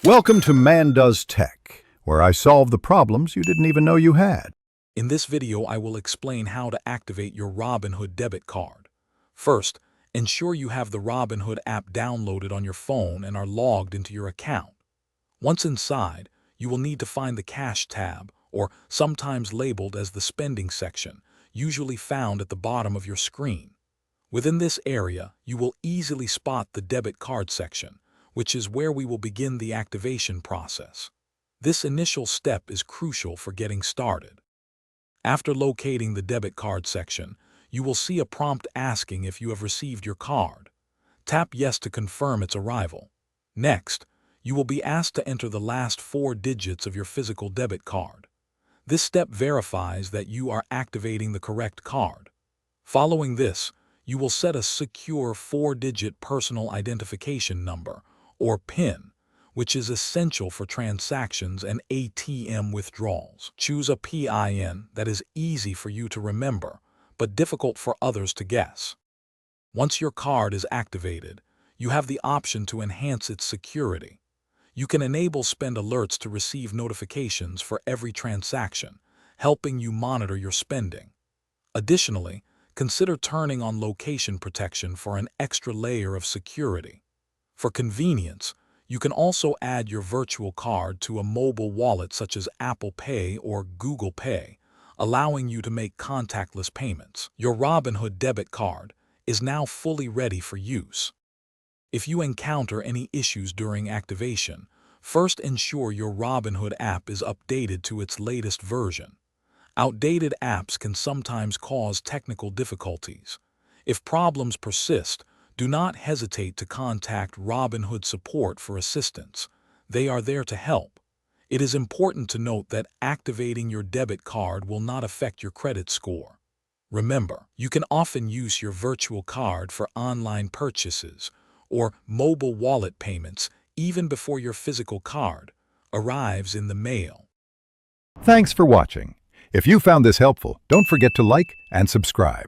Welcome to Man Does Tech, where I solve the problems you didn't even know you had. In this video, I will explain how to activate your Robinhood debit card. First, ensure you have the Robinhood app downloaded on your phone and are logged into your account. Once inside, you will need to find the Cash tab, or sometimes labeled as the Spending section, usually found at the bottom of your screen. Within this area, you will easily spot the Debit Card section, which is where we will begin the activation process. This initial step is crucial for getting started. After locating the Debit Card section, you will see a prompt asking if you have received your card. Tap Yes to confirm its arrival. Next, you will be asked to enter the last 4 digits of your physical debit card. This step verifies that you are activating the correct card. Following this, you will set a secure 4-digit personal identification number, or PIN, which is essential for transactions and ATM withdrawals. Choose a PIN that is easy for you to remember, but difficult for others to guess. Once your card is activated, you have the option to enhance its security. You can enable spend alerts to receive notifications for every transaction, helping you monitor your spending. Additionally, consider turning on location protection for an extra layer of security. For convenience, you can also add your virtual card to a mobile wallet such as Apple Pay or Google Pay, allowing you to make contactless payments. Your Robinhood debit card is now fully ready for use. If you encounter any issues during activation, first ensure your Robinhood app is updated to its latest version. Outdated apps can sometimes cause technical difficulties. If problems persist, do not hesitate to contact Robinhood support for assistance. They are there to help. It is important to note that activating your debit card will not affect your credit score. Remember, you can often use your virtual card for online purchases or mobile wallet payments even before your physical card arrives in the mail. Thanks for watching. If you found this helpful, don't forget to like and subscribe.